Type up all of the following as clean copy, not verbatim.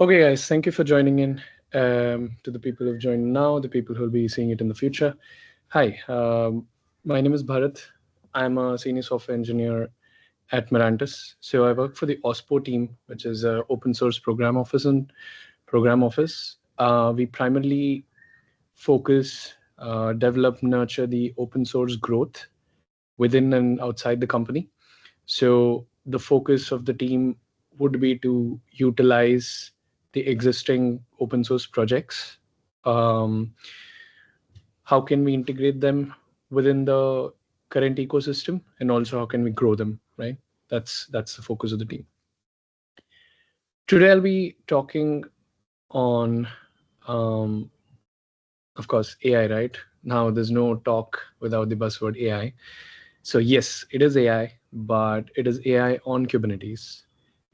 Okay, guys, thank you for joining in. To the people who've joined now, the people who'll be seeing it in the future. Hi, my name is Bharat. I'm a senior software engineer at Mirantis. So I work for the OSPO team, which is an open source program office and program office. We primarily focus, develop, nurture the open source growth within and outside the company. So the focus of the team would be to utilize the existing open source projects. Um, how can we integrate them within the current ecosystem, and also how can we grow them? Right. That's the focus of the team. Today I'll be talking on, um, of course, AI. Right now, there's no talk without the buzzword AI. So yes, it is AI, but it is AI on Kubernetes,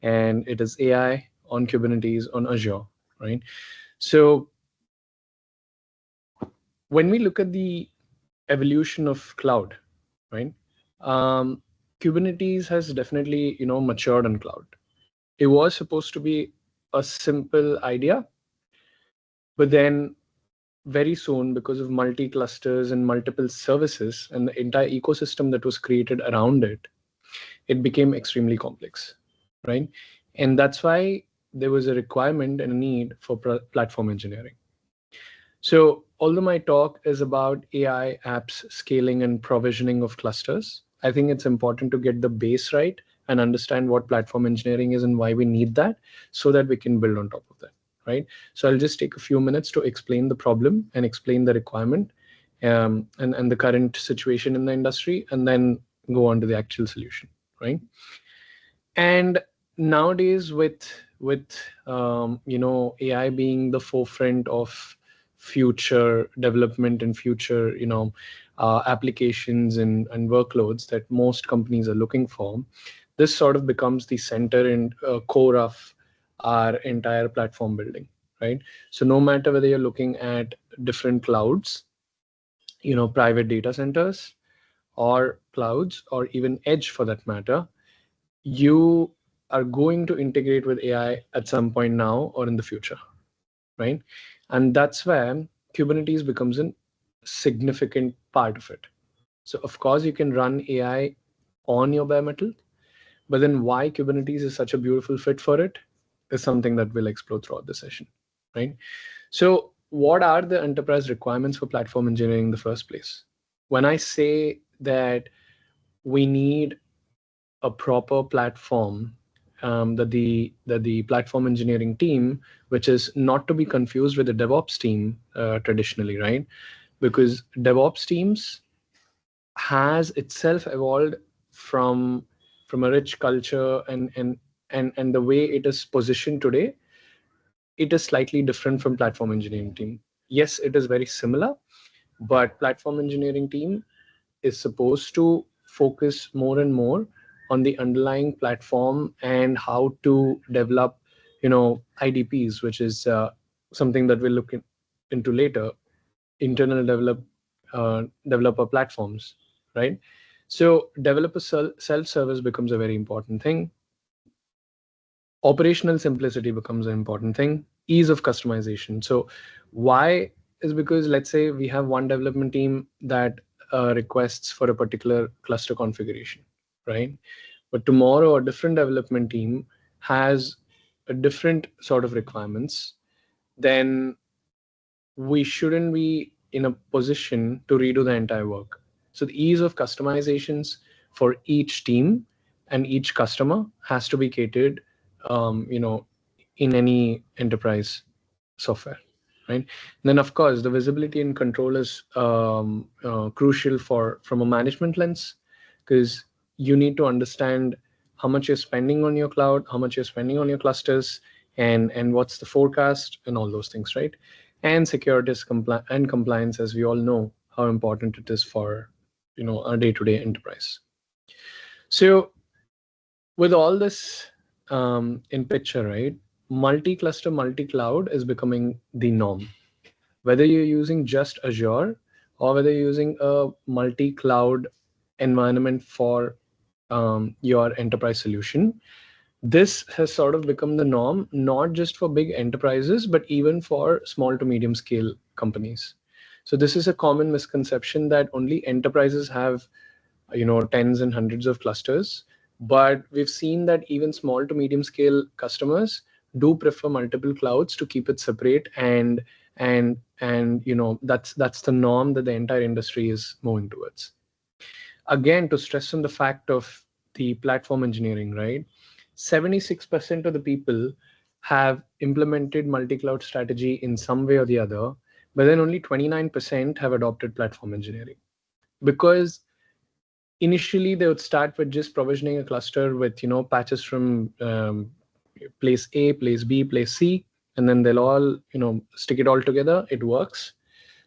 and it is AI on Kubernetes on Azure, right? So when we look at the evolution of cloud, right? Um, Kubernetes has definitely, matured on cloud. It was supposed to be a simple idea, but then very soon, because of multi-clusters and multiple services and the entire ecosystem that was created around it, it became extremely complex, right? And that's why there was a requirement and a need for platform engineering. So although my talk is about AI apps scaling and provisioning of clusters, I think it's important to get the base right and understand what platform engineering is and why we need that, so that we can build on top of that, right? So I'll just take a few minutes to explain the problem and explain the requirement, and the current situation in the industry, and then go on to the actual solution, right? And nowadays, with AI being the forefront of future development and future applications and workloads that most companies are looking for, this sort of becomes the center and core of our entire platform building, right? So no matter whether you're looking at different clouds, private data centers, or clouds, or even edge for that matter, you are going to integrate with AI at some point now or in the future, right? And that's where Kubernetes becomes a significant part of it. So of course you can run AI on your bare metal, but then why Kubernetes is such a beautiful fit for it is something that we'll explore throughout the session, right? So what are the enterprise requirements for platform engineering in the first place? When I say that we need a proper platform, that the platform engineering team, which is not to be confused with the DevOps team traditionally, right? Because DevOps teams has itself evolved from a rich culture, and the way it is positioned today, it is slightly different from platform engineering team. Yes, it is very similar, but platform engineering team is supposed to focus more and more on the underlying platform and how to develop, IDPs, which is something that we'll look into later, internal developer platforms, right? So developer self-service becomes a very important thing. Operational simplicity becomes an important thing. Ease of customization. So why is because, let's say we have one development team that requests for a particular cluster configuration, right? But tomorrow a different development team has a different sort of requirements. Then we shouldn't be in a position to redo the entire work. So the ease of customizations for each team and each customer has to be catered, in any enterprise software, right? And then of course the visibility and control is crucial from a management lens, because you need to understand how much you're spending on your cloud, how much you're spending on your clusters, and what's the forecast and all those things, right? And security and compliance, as we all know how important it is for our day-to-day enterprise. So with all this in picture, right, multi-cluster, multi-cloud is becoming the norm. Whether you're using just Azure or whether you're using a multi-cloud environment for your enterprise solution, This has sort of become the norm, not just for big enterprises, but even for small to medium scale companies. So this is a common misconception that only enterprises have, tens and hundreds of clusters. But we've seen that even small to medium scale customers do prefer multiple clouds to keep it separate, and that's the norm that the entire industry is moving towards. Again, to stress on the fact of the platform engineering, right? 76% of the people have implemented multi-cloud strategy in some way or the other, but then only 29% have adopted platform engineering, because initially they would start with just provisioning a cluster with patches from place A, place B, place C, and then they'll all stick it all together. It works,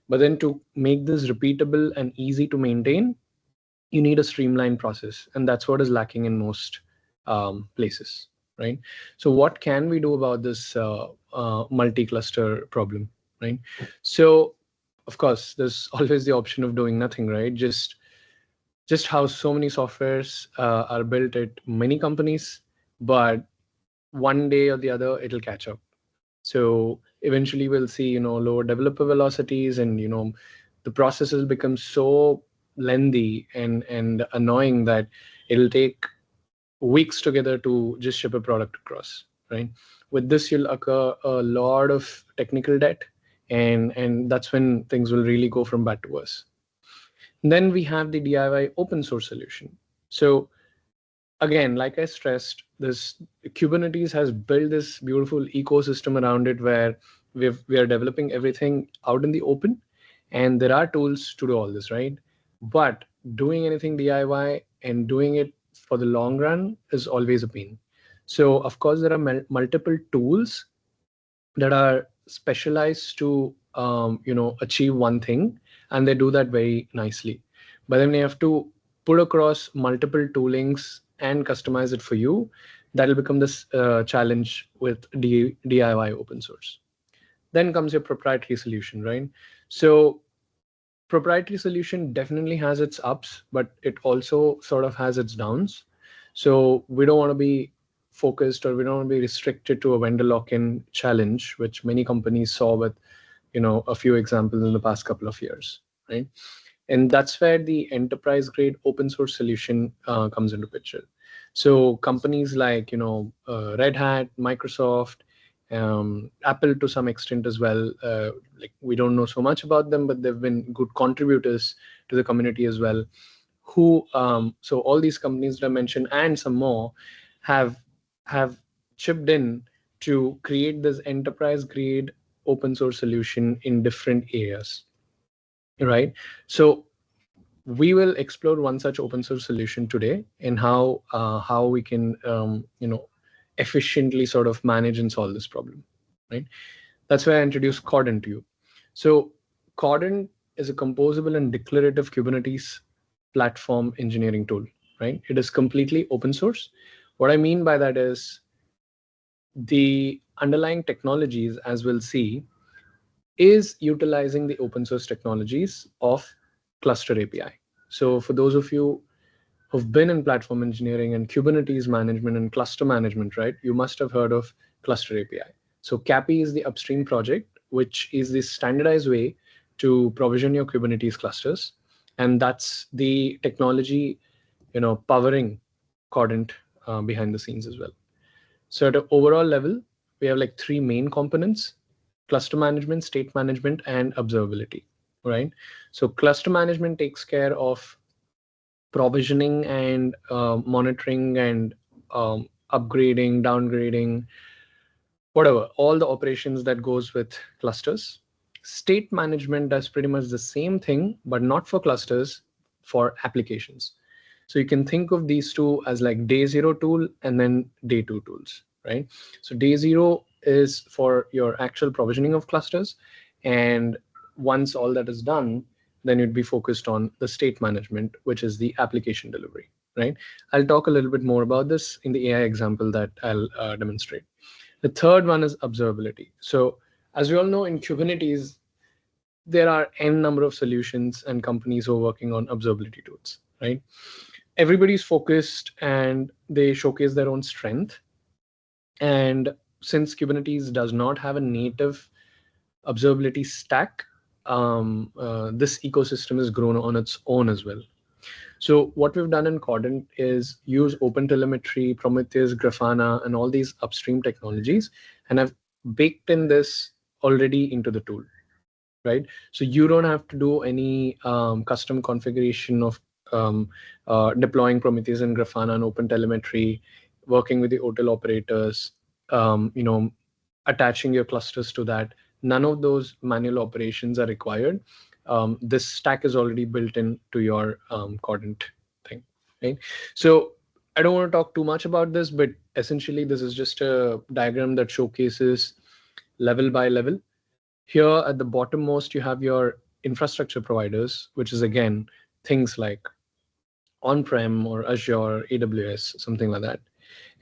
but then to make this repeatable and easy to maintain, you need a streamlined process, and that's what is lacking in most places, right? So what can we do about this multi-cluster problem, right? So of course there's always the option of doing nothing, right? Just how so many softwares are built at many companies, but one day or the other it'll catch up. So eventually we'll see lower developer velocities, and the processes become so lengthy and annoying that it'll take weeks together to just ship a product across, right? With this you'll occur a lot of technical debt, and that's when things will really go from bad to worse. And then we have the DIY open source solution. So again, like I stressed, this Kubernetes has built this beautiful ecosystem around it where we are developing everything out in the open, and there are tools to do all this, right? But doing anything DIY and doing it for the long run is always a pain. So of course there are multiple tools that are specialized to achieve one thing, and they do that very nicely. But then you have to put across multiple toolings and customize it for you. That'll become this challenge with DIY open source. Then comes your proprietary solution, right? So proprietary solution definitely has its ups, but it also sort of has its downs. So we don't want to be focused, or we don't want to be restricted to a vendor lock-in challenge, which many companies saw with a few examples in the past couple of years, right? And that's where the enterprise grade open source solution comes into picture. So companies like Red Hat, Microsoft, Apple to some extent as well. Like we don't know so much about them, but they've been good contributors to the community as well. So all these companies that I mentioned and some more have chipped in to create this enterprise grade open source solution in different areas, right? So we will explore one such open source solution today, and how we can efficiently sort of manage and solve this problem, right? That's why I introduced k0rdent to you. So k0rdent is a composable and declarative Kubernetes platform engineering tool, right? It is completely open source. What I mean by that is the underlying technologies, as we'll see, is utilizing the open source technologies of Cluster API. So for those of you who've been in platform engineering and Kubernetes management and cluster management, right, you must have heard of Cluster API. So CAPI is the upstream project, which is the standardized way to provision your Kubernetes clusters. And that's the technology, powering k0rdent behind the scenes as well. So at an overall level, we have like three main components: cluster management, state management, and observability, right? So cluster management takes care of provisioning and monitoring and upgrading, downgrading, whatever, all the operations that goes with clusters. State management does pretty much the same thing, but not for clusters, for applications. So you can think of these two as like day zero tool and then day two tools, right? So day zero is for your actual provisioning of clusters. And once all that is done, then you'd be focused on the state management, which is the application delivery, right? I'll talk a little bit more about this in the AI example that I'll demonstrate. The third one is observability. So as we all know, in Kubernetes, there are n number of solutions and companies who are working on observability tools, right? Everybody's focused and they showcase their own strength. And since Kubernetes does not have a native observability stack, this ecosystem has grown on its own as well. So what we've done in k0rdent is use OpenTelemetry, Prometheus, Grafana, and all these upstream technologies, and I've baked in this already into the tool, right? So you don't have to do any custom configuration of deploying Prometheus and Grafana and OpenTelemetry, working with the OTel operators, you know, attaching your clusters to that. None of those manual operations are required. This stack is already built into your k0rdent thing, right? So I don't want to talk too much about this, but essentially this is just a diagram that showcases level by level. Here at the bottommost, you have your infrastructure providers, which is again things like on-prem or Azure, AWS, something like that.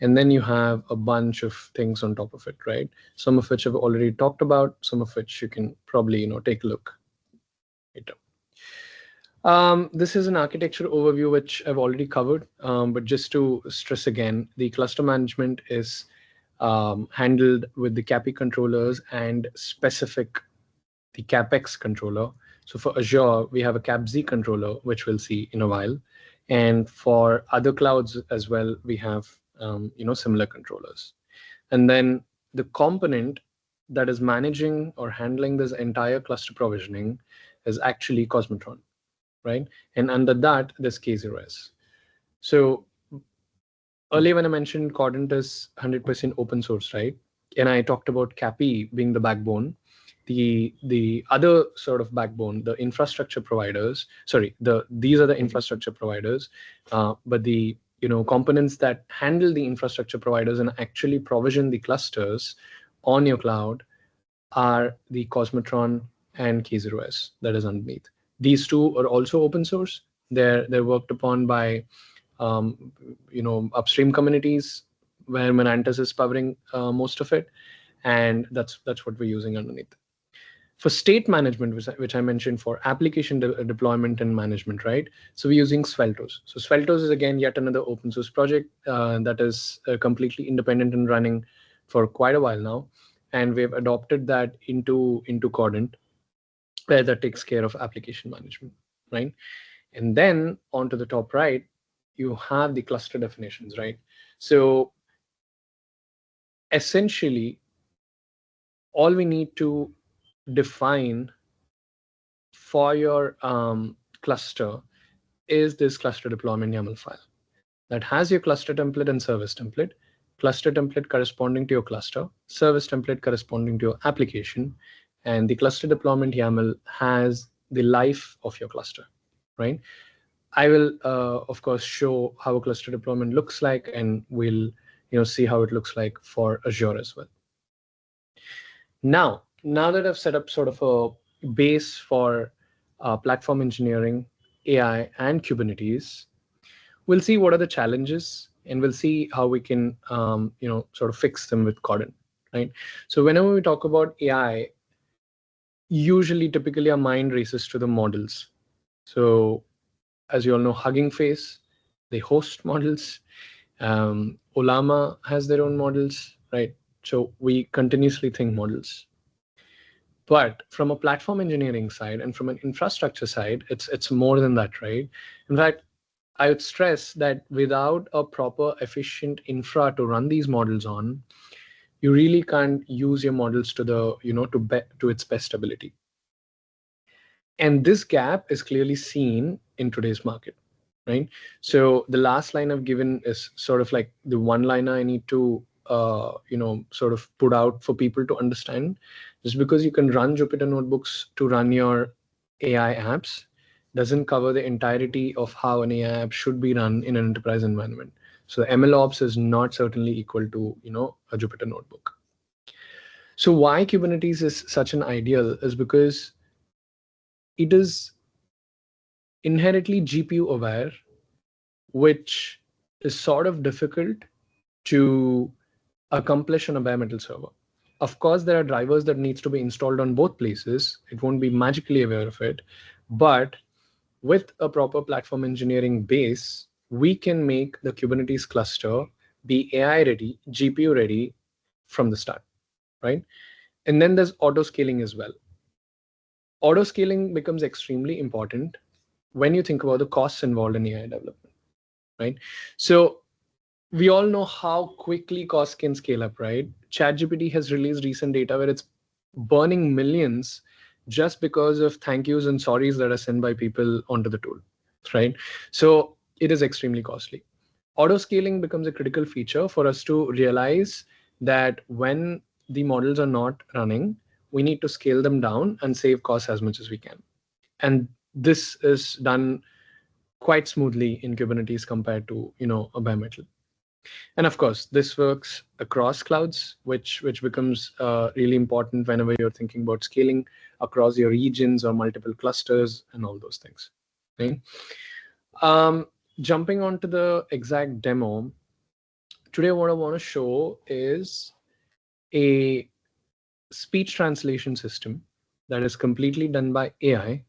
And then you have a bunch of things on top of it, right? Some of which I've already talked about, some of which you can probably, take a look later. This is an architecture overview, which I've already covered, but just to stress again, the cluster management is handled with the CAPI controllers and specific the CapEx controller. So for Azure, we have a CapZ controller, which we'll see in a while. And for other clouds as well, we have similar controllers. And then the component that is managing or handling this entire cluster provisioning is actually Cosmotron, right? And under that, there's k0s. So earlier when I mentioned k0rdent is 100% open source, right? And I talked about CAPI being the backbone. The other sort of backbone, the infrastructure providers, these are the infrastructure providers, but the components that handle the infrastructure providers and actually provision the clusters on your cloud are the Cosmotron and k0s that is underneath. These two are also open source. They're worked upon by upstream communities where Menantis is powering most of it, and that's what we're using underneath. For state management, which I mentioned for application deployment and management, right? So we're using Sveltos. So Sveltos is again yet another open source project that is completely independent and running for quite a while now, and we've adopted that into k0rdent, where that takes care of application management, right? And then onto the top right, you have the cluster definitions, right? So essentially, all we need to define for your cluster is this cluster deployment YAML file that has your cluster template and service template, cluster template corresponding to your cluster, service template corresponding to your application, and the cluster deployment YAML has the life of your cluster, right? I will, of course, show how a cluster deployment looks like, and we'll see how it looks like for Azure as well. Now that I've set up sort of a base for platform engineering, AI, and Kubernetes, we'll see what are the challenges, and we'll see how we can sort of fix them with k0rdent, right? So whenever we talk about AI, typically our mind races to the models. So as you all know, Hugging Face, they host models. Olama has their own models, right? So we continuously think models. But from a platform engineering side and from an infrastructure side, it's more than that, right? In fact, I would stress that without a proper, efficient infra to run these models on, you really can't use your models to the to its best ability. And this gap is clearly seen in today's market, right? So the last line I've given is sort of like the one-liner I need to sort of put out for people to understand. Just because you can run Jupyter notebooks to run your AI apps doesn't cover the entirety of how an AI app should be run in an enterprise environment. So the MLOps is not certainly equal to a Jupyter notebook. So why Kubernetes is such an ideal is because it is inherently GPU aware, which is sort of difficult to accomplish on a bare metal server. Of course, there are drivers that needs to be installed on both places. It won't be magically aware of it, but with a proper platform engineering base, we can make the Kubernetes cluster be AI ready, GPU ready, from the start, right? And then there's auto scaling as well. Auto scaling becomes extremely important when you think about the costs involved in AI development, right? So we all know how quickly costs can scale up, right? ChatGPT has released recent data where it's burning millions just because of thank yous and sorries that are sent by people onto the tool, right? So it is extremely costly. Auto scaling becomes a critical feature for us to realize that when the models are not running, we need to scale them down and save costs as much as we can. And this is done quite smoothly in Kubernetes compared to, a bare metal. And of course, this works across clouds, which becomes really important whenever you're thinking about scaling across your regions or multiple clusters and all those things. Right? Jumping onto the exact demo, today what I want to show is a speech translation system that is completely done by AI,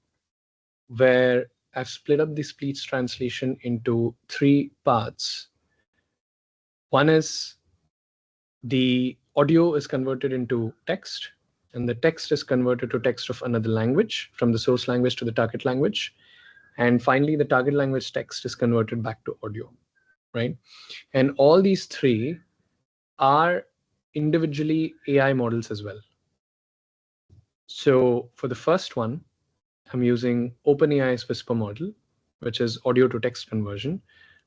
where I've split up the speech translation into 3 parts. One is the audio is converted into text, and the text is converted to text of another language, from the source language to the target language. And finally, the target language text is converted back to audio, right? And all these 3 are individually AI models as well. So for the first one, I'm using OpenAI's Whisper model, which is audio to text conversion.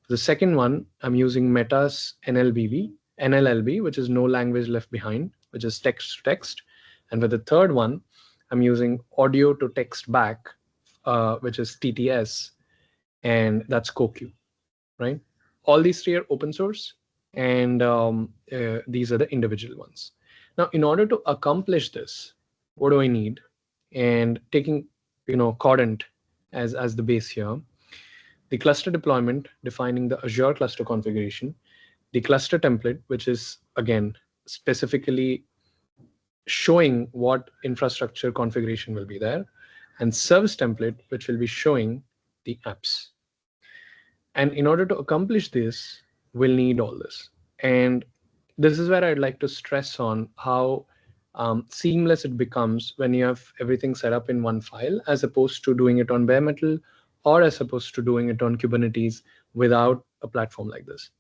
For the second one, I'm using Meta's NLLB, which is no language left behind, which is text to text. And for the third one, I'm using audio to text back, which is TTS, and that's CoQ, right? All these 3 are open source, and these are the individual ones. Now, in order to accomplish this, what do I need? And taking, k0rdent as the base here, the cluster deployment, defining the Azure cluster configuration, the cluster template, which is, again, specifically showing what infrastructure configuration will be there, and service template, which will be showing the apps. And in order to accomplish this, we'll need all this. And this is where I'd like to stress on how seamless it becomes when you have everything set up in one file, as opposed to doing it on bare metal, or as opposed to doing it on Kubernetes without a platform like this.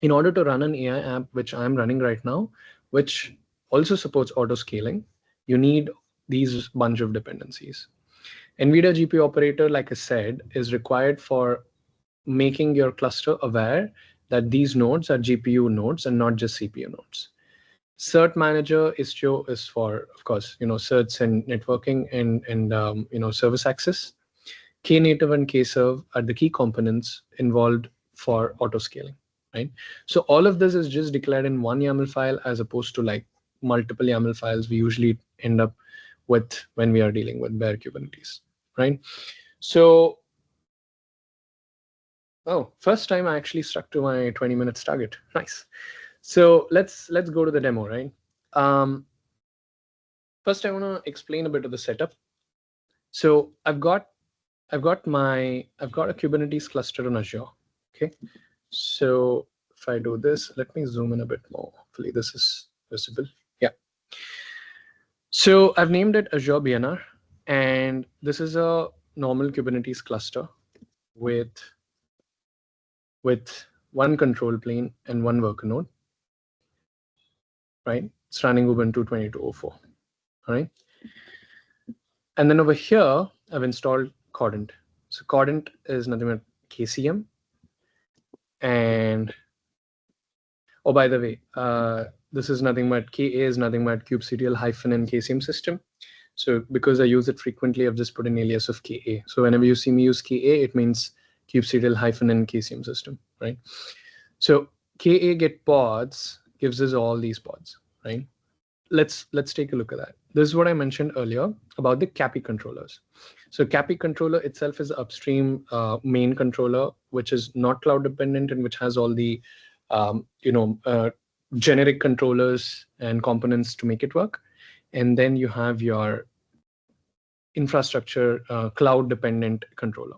In order to run an AI app, which I'm running right now, which also supports auto scaling, you need these bunch of dependencies. NVIDIA GPU operator, like I said, is required for making your cluster aware that these nodes are GPU nodes and not just CPU nodes. Cert Manager Istio is for, of course, certs and networking and service access. Knative and KServe are the key components involved for auto scaling, right? So all of this is just declared in one YAML file, as opposed to like multiple YAML files we usually end up with when we are dealing with bare Kubernetes, right? So, first time I actually stuck to my 20 minutes target. Nice. So let's go to the demo, right? First, I want to explain a bit of the setup. So I've got a Kubernetes cluster on Azure. Okay. So if I do this, let me zoom in a bit more. Hopefully this is visible. Yeah. So I've named it Azure BNR, and this is a normal Kubernetes cluster with one control plane and one worker node, right? It's running Ubuntu 22.04, all right? And then over here, I've installed k0rdent. So k0rdent is nothing but KCM. And, oh, by the way, this is nothing but KA is nothing but kubectl -n KCM system. So because I use it frequently, I've just put an alias of KA. So whenever you see me use KA, it means kubectl -n KCM system, right? So KA get pods gives us all these pods, right? Let's take a look at that. This is what I mentioned earlier about the CAPI controllers. So CAPI controller itself is the upstream main controller, which is not cloud dependent and which has all the generic controllers and components to make it work. And then you have your infrastructure cloud dependent controller.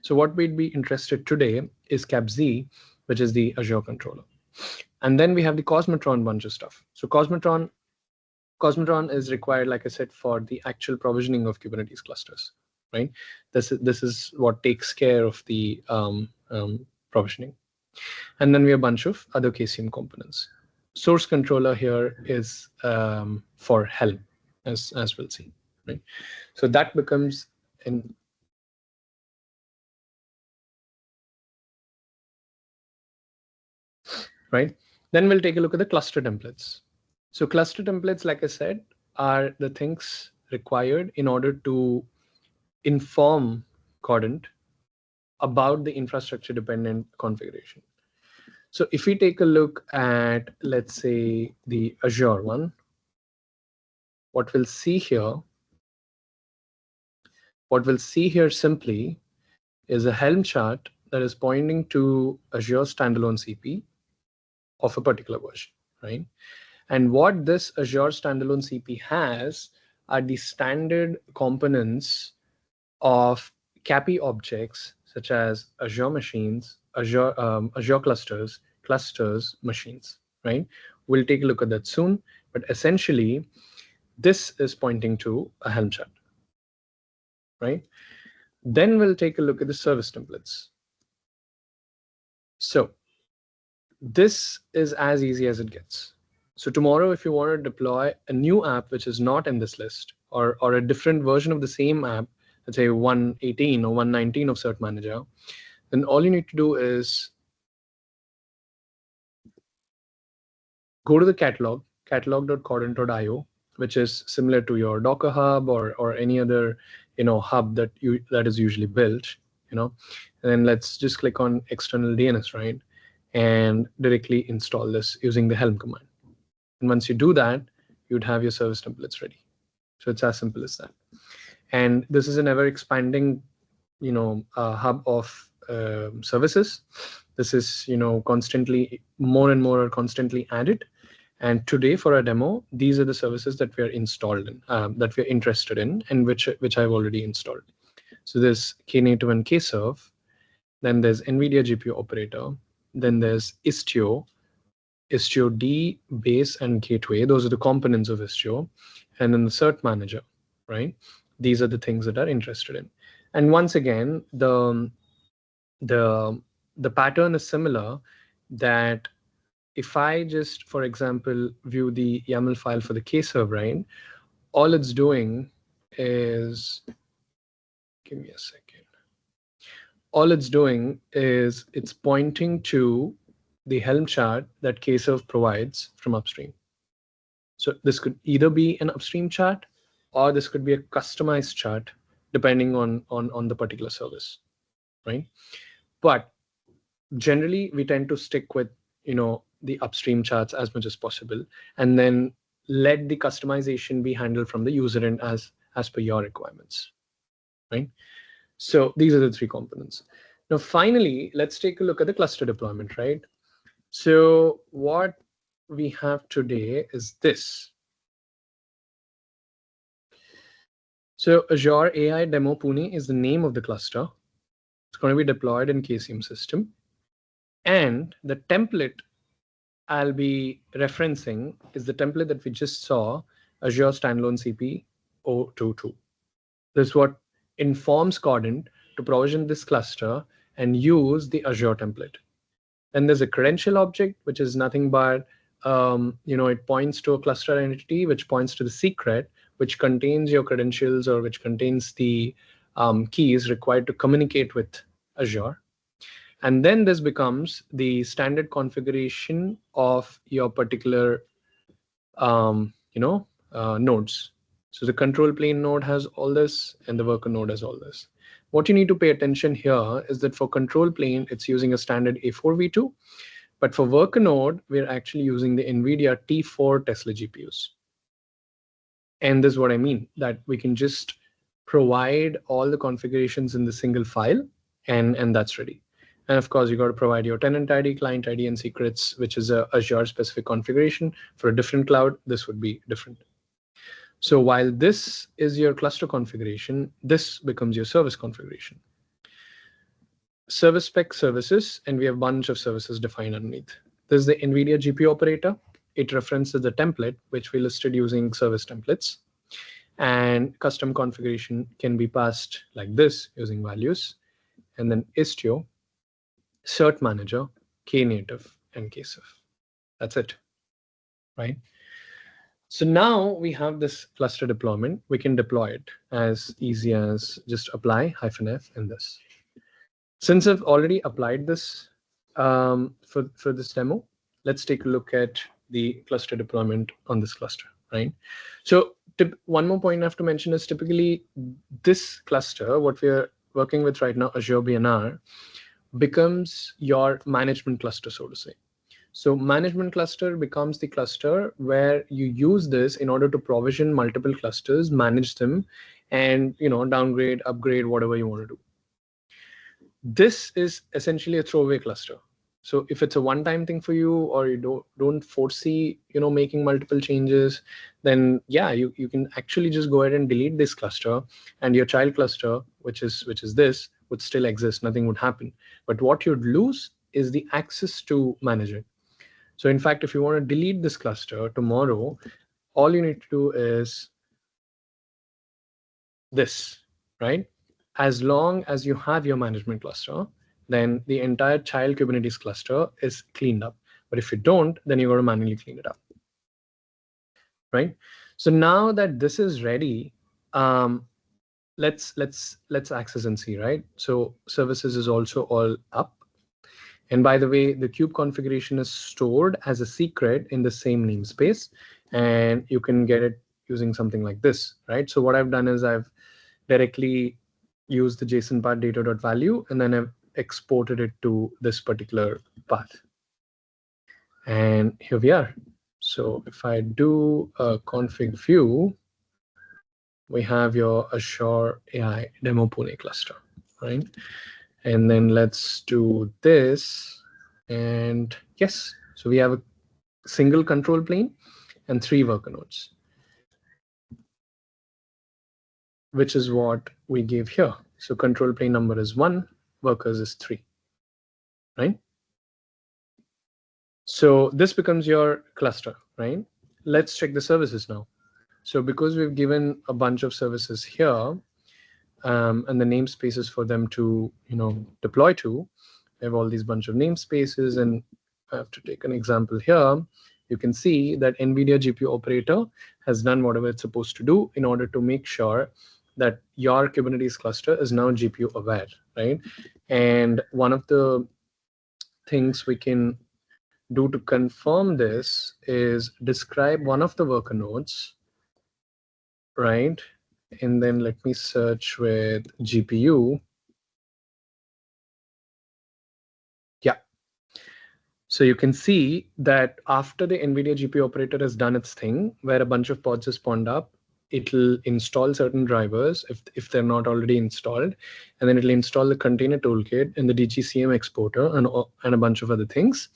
So what we'd be interested today is CAPZ, which is the Azure controller. And then we have the Cosmotron bunch of stuff. So Cosmotron is required, like I said, for the actual provisioning of Kubernetes clusters, right? This is what takes care of the provisioning. And then we have a bunch of other KCM components. Source controller here is for Helm, as we'll see, right? So that becomes an right. Then we'll take a look at the cluster templates. So cluster templates, like I said, are the things required in order to inform k0rdent about the infrastructure dependent configuration. So if we take a look at, let's say, the Azure one, what we'll see here simply is a Helm chart that is pointing to Azure standalone CP of a particular version, right? And what this Azure standalone CP has are the standard components of CAPI objects, such as Azure machines, Azure clusters, machines, right? We'll take a look at that soon, but essentially, this is pointing to a Helm chart, right? Then we'll take a look at the service templates. So this is as easy as it gets. So tomorrow, if you want to deploy a new app which is not in this list, or a different version of the same app, let's say 118 or 119 of Cert Manager, then all you need to do is go to the catalog.k0rdent.io, which is similar to your Docker Hub or any other hub that is usually built, and then let's just click on external DNS, right, and directly install this using the Helm command. And once you do that, you'd have your service templates ready. So it's as simple as that. And this is an ever expanding, hub of services. This is, constantly more and more are constantly added. And today for our demo, these are the services that we are installed in, that we are interested in, and which I've already installed. So there's Knative and KServe. Then there's NVIDIA GPU operator. Then there's Istio, Istio D, base, and gateway. Those are the components of Istio. And then the Cert Manager, right? These are the things that are interested in. And once again, the pattern is similar, that if I just, for example, view the YAML file for the KServe, right, all it's doing is, give me a second. All it's doing is it's pointing to the Helm chart that KServe provides from upstream. So this could either be an upstream chart, or this could be a customized chart, depending on the particular service, right? But generally, we tend to stick with the upstream charts as much as possible, and then let the customization be handled from the user end as per your requirements, right? So these are the three components. Now, finally, let's take a look at the cluster deployment, right? So what we have today is this. So Azure AI Demo Pune is the name of the cluster. It's going to be deployed in KCM system. And the template I'll be referencing is the template that we just saw, Azure Standalone CP 022. This is what informs k0rdent to provision this cluster and use the Azure template. Then there's a credential object, which is nothing but, it points to a cluster entity, which points to the secret, which contains your credentials or which contains the keys required to communicate with Azure. And then this becomes the standard configuration of your particular, nodes. So the control plane node has all this, and the worker node has all this. What you need to pay attention here is that for control plane, it's using a standard A4v2. But for worker node, we're actually using the NVIDIA T4 Tesla GPUs. And this is what I mean, that we can just provide all the configurations in the single file, and that's ready. And of course, you got to provide your tenant ID, client ID, and secrets, which is a Azure specific configuration. For a different cloud, this would be different. So while this is your cluster configuration, this becomes your service configuration. Service spec services, and we have a bunch of services defined underneath. This is the NVIDIA GPU operator. It references the template, which we listed using service templates. And custom configuration can be passed like this using values. And then Istio, Cert Manager, Knative, and KServe. That's it, right? So now we have this cluster deployment. We can deploy it as easy as just apply -f in this. Since I've already applied this for this demo, let's take a look at the cluster deployment on this cluster, right? So one more point I have to mention is typically this cluster, what we're working with right now, Azure BNR, becomes your management cluster, so to say. So management cluster becomes the cluster where you use this in order to provision multiple clusters, manage them, and downgrade, upgrade, whatever you want to do. This is essentially a throwaway cluster. So if it's a one-time thing for you, or you don't foresee making multiple changes, then yeah, you can actually just go ahead and delete this cluster, and your child cluster, which is this, would still exist. Nothing would happen. But what you'd lose is the access to manage it. So in fact, if you want to delete this cluster tomorrow, all you need to do is this, right? As long as you have your management cluster, then the entire child Kubernetes cluster is cleaned up. But if you don't, then you got to manually clean it up, right? So now that this is ready, let's access and see, right? So services is also all up. And by the way, the kube configuration is stored as a secret in the same namespace, and you can get it using something like this, right? So what I've done is I've directly used the JSON path data.value, and then I've exported it to this particular path. And here we are. So if I do a config view, we have your Azure AI demo Pune cluster, right? And then let's do this. And yes, so we have a single control plane and 3 worker nodes, which is what we gave here. So control plane number is 1, workers is 3, right? So this becomes your cluster, right? Let's check the services now. So because we've given a bunch of services here, and the namespaces for them to deploy to, we have all these bunch of namespaces, and I have to take an example here. You can see that NVIDIA GPU operator has done whatever it's supposed to do in order to make sure that your Kubernetes cluster is now GPU aware, right? And one of the things we can do to confirm this is describe one of the worker nodes, right? And then let me search with GPU. Yeah. So you can see that after the NVIDIA GPU operator has done its thing, where a bunch of pods is spawned up, it'll install certain drivers if they're not already installed, and then it'll install the container toolkit and the DGCM exporter and a bunch of other things.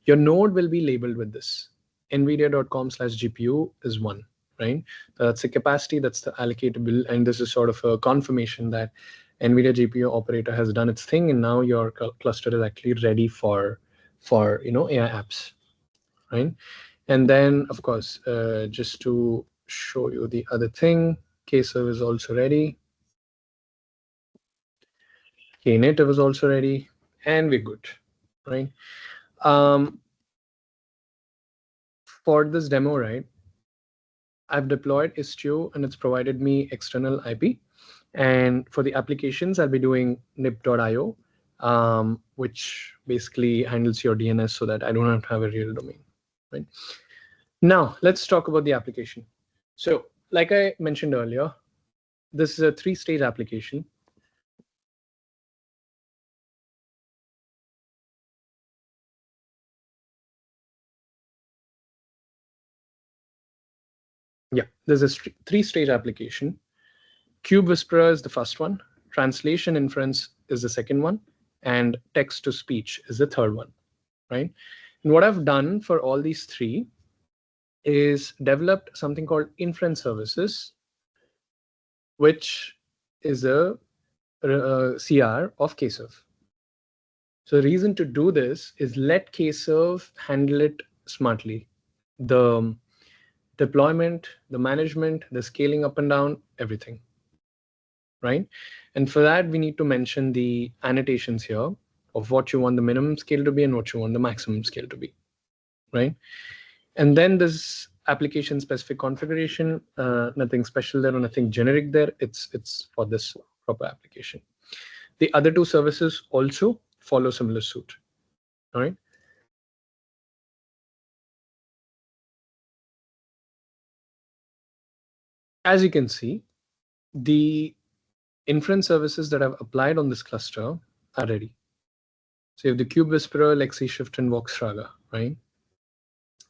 Your node will be labeled with this. NVIDIA.com/GPU is 1, right? That's the capacity, that's the allocatable, and this is sort of a confirmation that NVIDIA GPU operator has done its thing, and now your cluster is actually ready for AI apps, right? And then, of course, just to show you the other thing, KServe is also ready. Knative is also ready, and we're good, right? For this demo, right, I've deployed Istio, and it's provided me external IP. And for the applications, I'll be doing nip.io, which basically handles your DNS so that I don't have to have a real domain, right? Now, let's talk about the application. So like I mentioned earlier, this is a 3-stage application. Yeah, there's a 3-stage application. Kube Whisperer is the first one. Translation inference is the second one. And text to speech is the third one, right? And what I've done for all these 3 is developed something called inference services, which is a CR of KServe. So the reason to do this is let KServe handle it smartly. The deployment, the management, the scaling up and down, everything, right? And for that, we need to mention the annotations here of what you want the minimum scale to be and what you want the maximum scale to be, right? And then this application specific configuration, nothing special there or nothing generic there. It's for this proper application. The other two services also follow similar suit, all right? As you can see, the inference services that I've applied on this cluster are ready. So you have the Kube Whisperer, Lexi Shift, and Voxraga, right?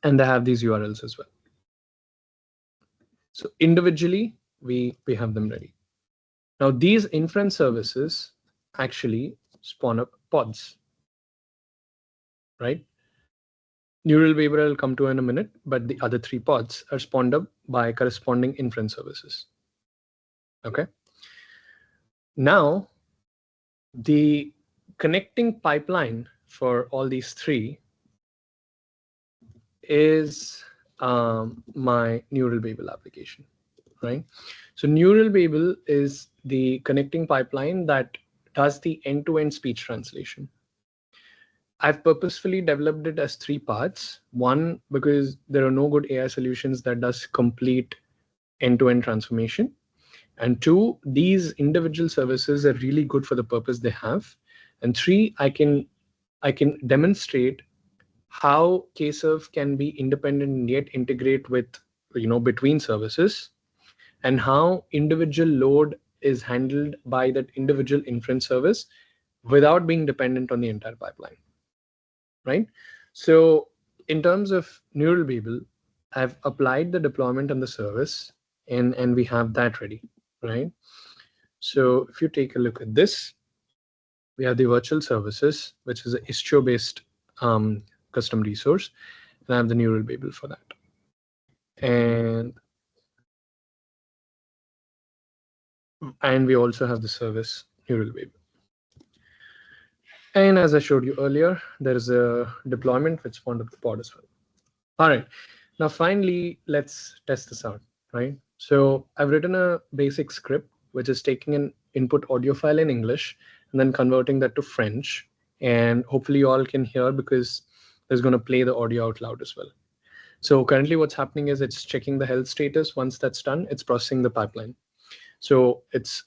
And they have these URLs as well. So individually, we have them ready. Now these inference services actually spawn up pods, right? Neural Weaver I'll come to in a minute, but the other three pods are spawned up by corresponding inference services. Okay. Now, the connecting pipeline for all these three is my Neural Babel application, right? So Neural Babel is the connecting pipeline that does the end-to-end speech translation. I've purposefully developed it as three parts. One, because there are no good AI solutions that does complete end-to-end transformation. And two, these individual services are really good for the purpose they have. And three, I can demonstrate how KServe can be independent and yet integrate with, between services, and how individual load is handled by that individual inference service without being dependent on the entire pipeline, right? So in terms of Neural Babel, I've applied the deployment and the service, and we have that ready, right? So if you take a look at this, we have the virtual services, which is an Istio-based custom resource, and I have the Neural Babel for that. And we also have the service Neural Babel. And as I showed you earlier, there is a deployment which spawned up the pod as well. All right, now finally, let's test this out, right? So I've written a basic script, which is taking an input audio file in English and then converting that to French. And hopefully you all can hear because it's going to play the audio out loud as well. So currently what's happening is it's checking the health status. Once that's done, it's processing the pipeline. So it's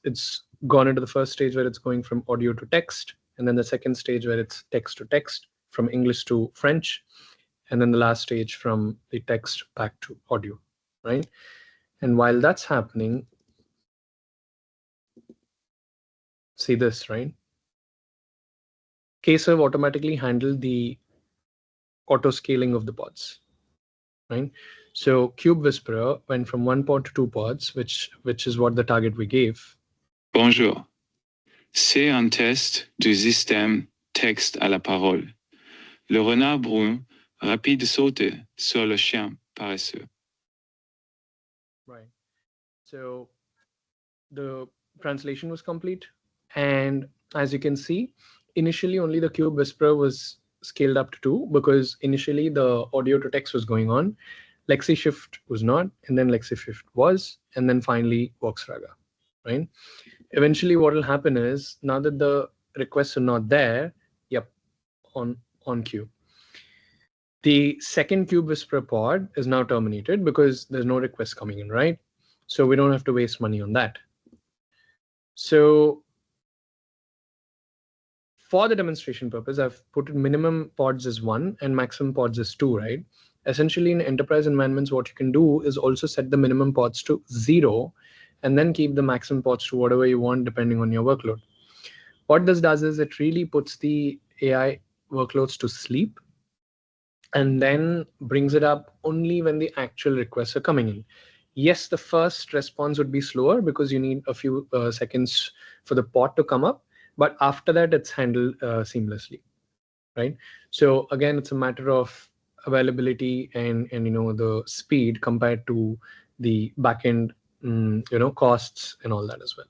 gone into the first stage where it's going from audio to text, and then the second stage where it's text to text, from English to French, and then the last stage from the text back to audio, right? And while that's happening, see this, right? KServe automatically handled the auto scaling of the pods, right? So Kube Whisperer went from 1 pod to 2 pods, which is what the target we gave. Bonjour. C'est un test du système texte à la parole. Le renard brun rapide saute sur le chien paresseux. Right. So the translation was complete. And as you can see, initially only the Kube Whisperer was scaled up to 2 because initially the audio to text was going on. Lexi Shift was not, and then Lexi Shift was, and then finally Voxraga, right? Eventually what will happen is now that the requests are not there, yep, on queue. The second Kube Whisperer pod is now terminated because there's no request coming in, right? So we don't have to waste money on that. So for the demonstration purpose, I've put minimum pods as 1 and maximum pods as 2, right? Essentially in enterprise environments, what you can do is also set the minimum pods to 0 and then keep the maximum pods to whatever you want depending on your workload. What this does is it really puts the AI workloads to sleep and then brings it up only when the actual requests are coming in. Yes, the first response would be slower because you need a few seconds for the pod to come up, but after that it's handled seamlessly, right? So again, it's a matter of availability and the speed compared to the backend costs and all that as well.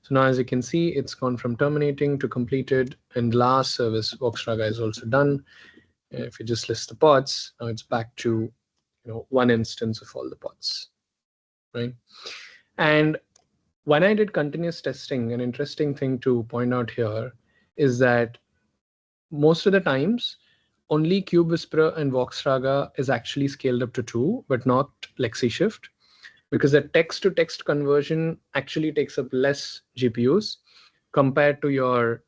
So now, as you can see, it's gone from terminating to completed, and the last service, Voxtraga, is also done. And if you just list the pods, now it's back to one instance of all the pods, right? And when I did continuous testing, an interesting thing to point out here is that most of the times, only KubeWhisperer and Voxtraga is actually scaled up to 2, but not LexiShift, because the text-to-text conversion actually takes up less GPUs compared to your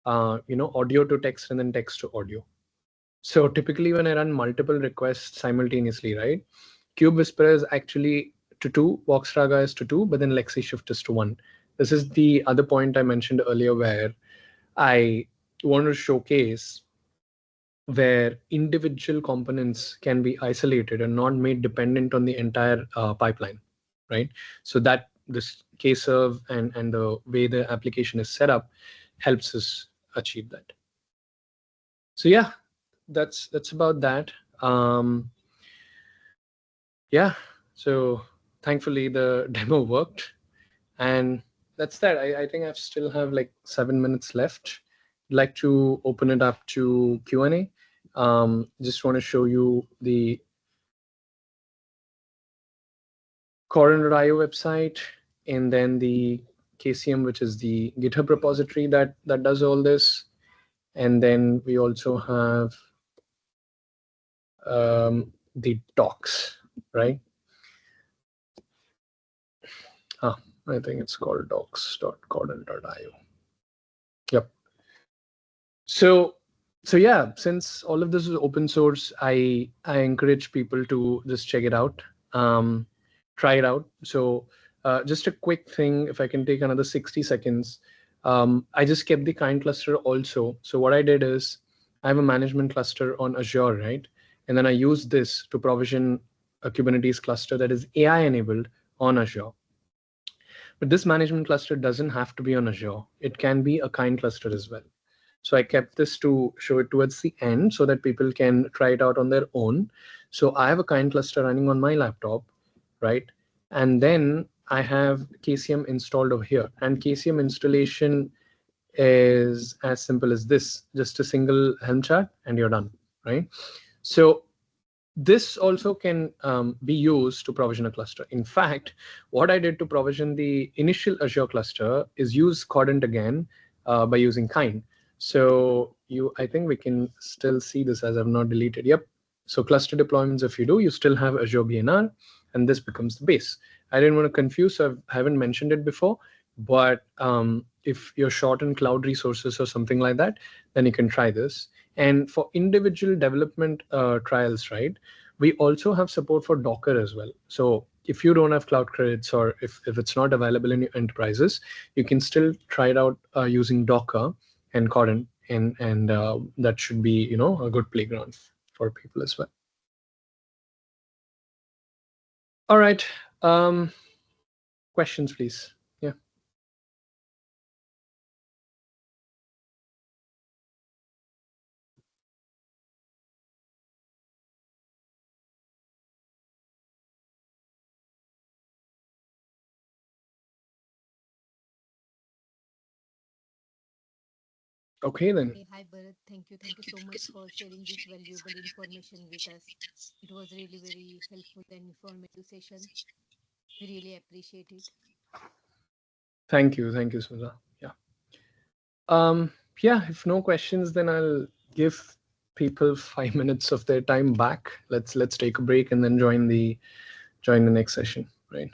audio to text and then text to audio. So typically when I run multiple requests simultaneously, right, KubeWhisperer is actually to 2, Voxtraga is to 2, but then LexiShift is to 1. This is the other point I mentioned earlier where I want to showcase where individual components can be isolated and not made dependent on the entire pipeline, right? So that this KServe and the way the application is set up helps us achieve that. So yeah, that's about that. Yeah, so thankfully the demo worked, and that's that. I think I still have like 7 minutes left. I'd like to open it up to Q&A. Just want to show you the k0rdent.io website, and then the KCM, which is the GitHub repository that does all this. And then we also have the docs, right? I think it's called docs.k0rdent.io. Yep. So yeah, since all of this is open source, I encourage people to just check it out, try it out. So just a quick thing, if I can take another 60 seconds, I just kept the kind cluster also. So what I did is I have a management cluster on Azure, right? And then I use this to provision a Kubernetes cluster that is AI enabled on Azure. But this management cluster doesn't have to be on Azure. It can be a kind cluster as well. So I kept this to show it towards the end so that people can try it out on their own. So I have a kind cluster running on my laptop, right? And then I have KCM installed over here. And KCM installation is as simple as this, just a single Helm chart and you're done, right? So this also can be used to provision a cluster. In fact, what I did to provision the initial Azure cluster is use k0rdent again by using kind. So I think we can still see this as I've not deleted. Yep. So cluster deployments, if you do, you still have Azure BNR, and this becomes the base. I didn't want to confuse, so I haven't mentioned it before, but if you're short on cloud resources or something like that, then you can try this. And for individual development trials, right, we also have support for Docker as well. So if you don't have cloud credits or if it's not available in your enterprises, you can still try it out using Docker and k0rdent, and that should be a good playground for people as well. All right, questions, please. Yeah. Okay, then. Hey, hi, Bharat. Thank you. Thank you so much for sharing this valuable information with us. It was really very helpful and informative session. We really appreciate it. Thank you, Sudha. Yeah. Yeah, if no questions, then I'll give people 5 minutes of their time back. Let's take a break and then join the next session, right?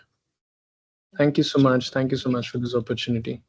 Thank you so much. Thank you so much for this opportunity.